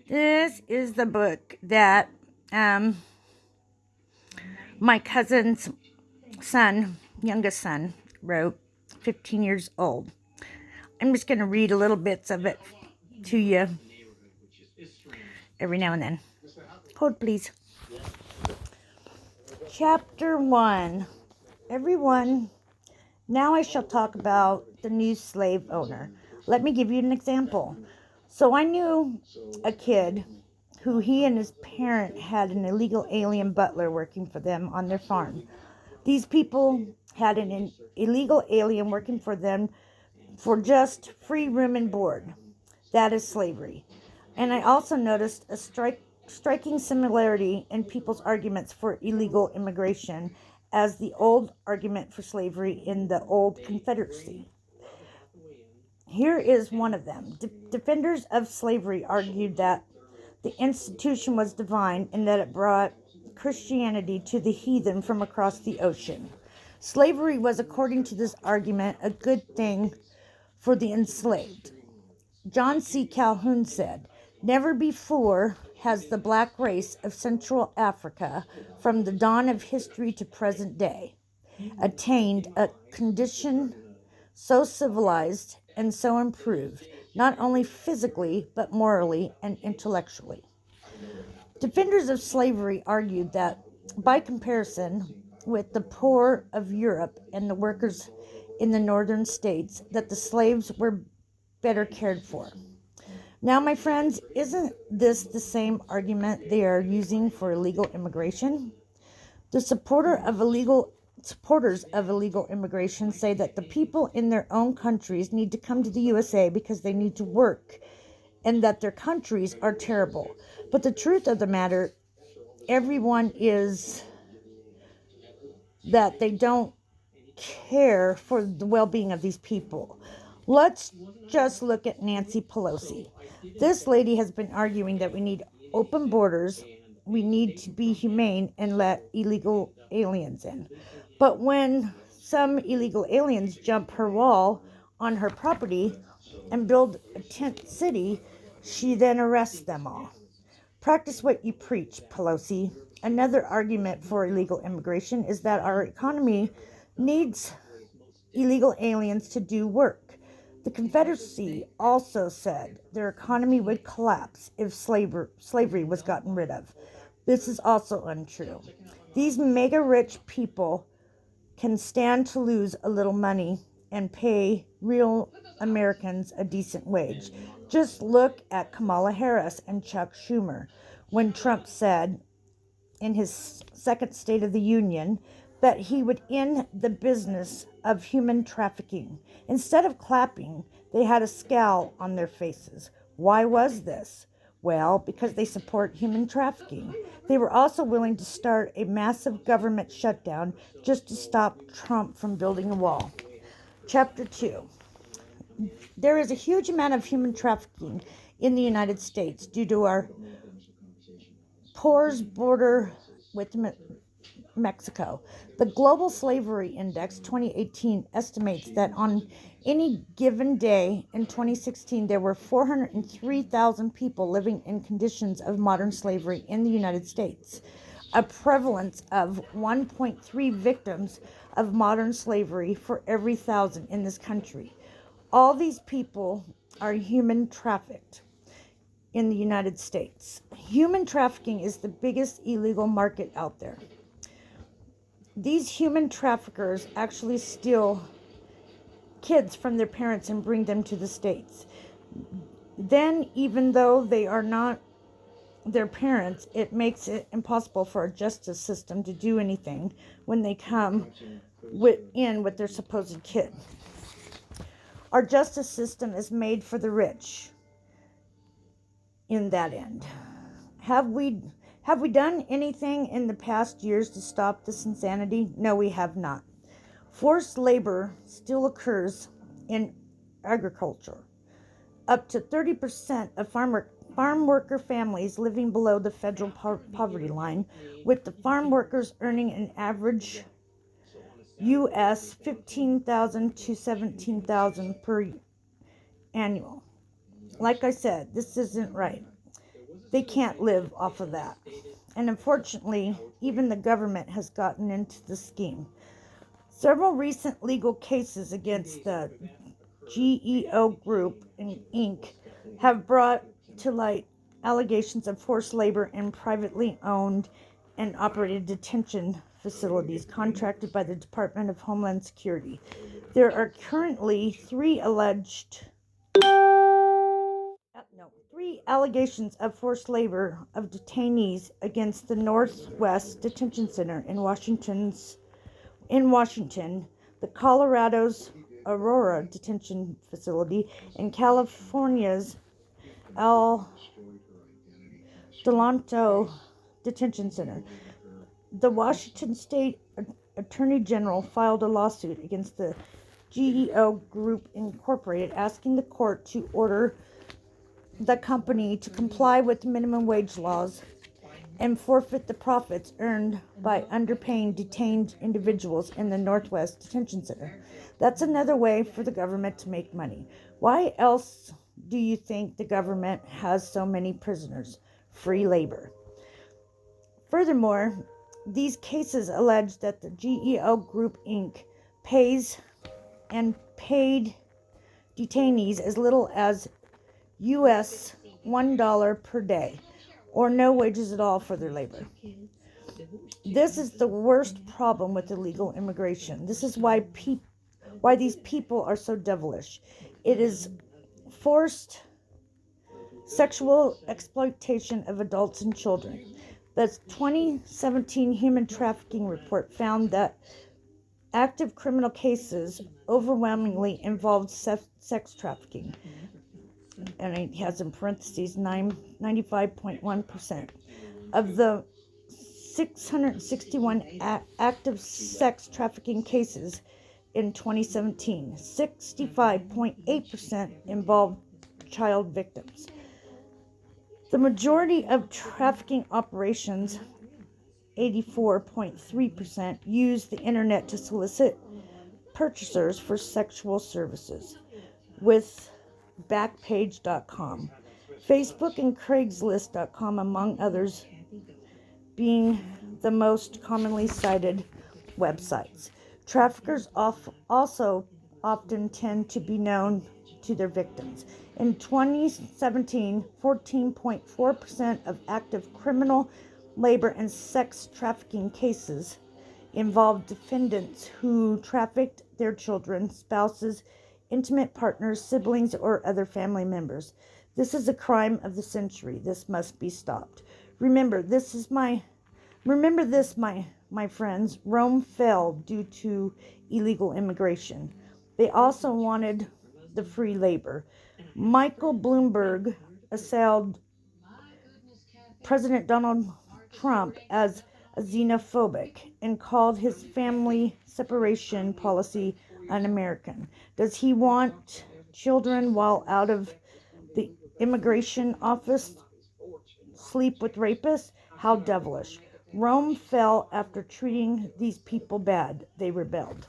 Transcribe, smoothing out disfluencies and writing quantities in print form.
This is the book that my cousin's son, youngest son, wrote, 15 years old. I'm just going to read a little bits of it to you every now and then. Hold, please. Chapter 1. Everyone, now I shall talk about the new slave owner. Let me give you an example. So I knew a kid who he and his parent had an illegal alien butler working for them on their farm. These people had an illegal alien working for them for just free room and board. That is slavery. And I also noticed a striking similarity in people's arguments for illegal immigration as the old argument for slavery in the old Confederacy. Here is one of them. Defenders of slavery argued that the institution was divine and that it brought Christianity to the heathen from across the ocean. Slavery was, according to this argument, a good thing for the enslaved. John C. Calhoun said, "Never before has the black race of Central Africa, from the dawn of history to present day, attained a condition so civilized and so improved, not only physically, but morally and intellectually." Defenders of slavery argued that, by comparison with the poor of Europe and the workers in the northern states, that the slaves were better cared for. Now, my friends, isn't this the same argument they are using for illegal immigration? The supporters of illegal immigration say that the people in their own countries need to come to the USA because they need to work, and that their countries are terrible. But the truth of the matter, everyone, is that they don't care for the well-being of these people. Let's just look at Nancy Pelosi. This lady has been arguing that we need open borders, we need to be humane and let illegal aliens in. But when some illegal aliens jump her wall on her property and build a tent city, she then arrests them all. Practice what you preach, Pelosi. Another argument for illegal immigration is that our economy needs illegal aliens to do work. The Confederacy also said their economy would collapse if slavery was gotten rid of. This is also untrue. These mega rich people can stand to lose a little money and pay real Americans a decent wage. Just look at Kamala Harris and Chuck Schumer when Trump said in his second State of the Union that he would end the business of human trafficking. Instead of clapping, they had a scowl on their faces. Why was this? Well, because they support human trafficking. They were also willing to start a massive government shutdown just to stop Trump from building a wall. Chapter 2. There is a huge amount of human trafficking in the United States due to our porous border with Mexico. The Global Slavery Index 2018 estimates that on any given day in 2016, there were 403,000 people living in conditions of modern slavery in the United States, a prevalence of 1.3 victims of modern slavery for every 1,000 in this country. All these people are human trafficked in the United States. Human trafficking is the biggest illegal market out there. These human traffickers actually steal kids from their parents and bring them to the States. Then, even though they are not their parents, it makes it impossible for our justice system to do anything when they come in with their supposed kid. Our justice system is made for the rich in that end. Have we done anything in the past years to stop this insanity? No, we have not. Forced labor still occurs in agriculture. Up to 30% of farm worker families living below the federal poverty line, with the farm workers earning an average U.S. $15,000 to $17,000 per annual. Like I said, this isn't right. they can't live off of that. And unfortunately, even the government has gotten into the scheme. Several recent legal cases against the GEO Group Inc. have brought to light allegations of forced labor in privately owned and operated detention facilities contracted by the Department of Homeland Security. There are currently three allegations of forced labor of detainees against the Northwest Detention Center in Washington, the Colorado's Aurora Detention Facility, and California's El Delanto Detention Center. The Washington State Attorney General filed a lawsuit against the GEO Group Incorporated, asking the court to order the company to comply with minimum wage laws and forfeit the profits earned by underpaying detained individuals in the Northwest Detention Center. That's another way for the government to make money. Why else do you think the government has so many prisoners? Free labor. Furthermore, these cases allege that the GEO Group Inc. pays and paid detainees as little as US $1 per day, or no wages at all for their labor. This is the worst problem with illegal immigration. This is why these people are so devilish. It is forced sexual exploitation of adults and children. The 2017 Human Trafficking Report found that active criminal cases overwhelmingly involved sex trafficking, and it has in parentheses 95.1%. Of the 661 active sex trafficking cases in 2017, 65.8% involved child victims. The majority of trafficking operations, 84.3%, use the internet to solicit purchasers for sexual services, with Backpage.com, Facebook, and Craigslist.com, among others, being the most commonly cited websites. Traffickers also often tend to be known to their victims. In 2017, 14.4% of active criminal labor and sex trafficking cases involved defendants who trafficked their children, spouses, intimate partners, siblings, or other family members. This is a crime of the century. This must be stopped. Remember this, my friends. Rome fell due to illegal immigration. They also wanted the free labor. Michael Bloomberg assailed President Donald Trump as xenophobic and called his family separation policy un-American. Does he want children while out of the immigration office sleep with rapists? How devilish. Rome fell after treating these people bad. They rebelled.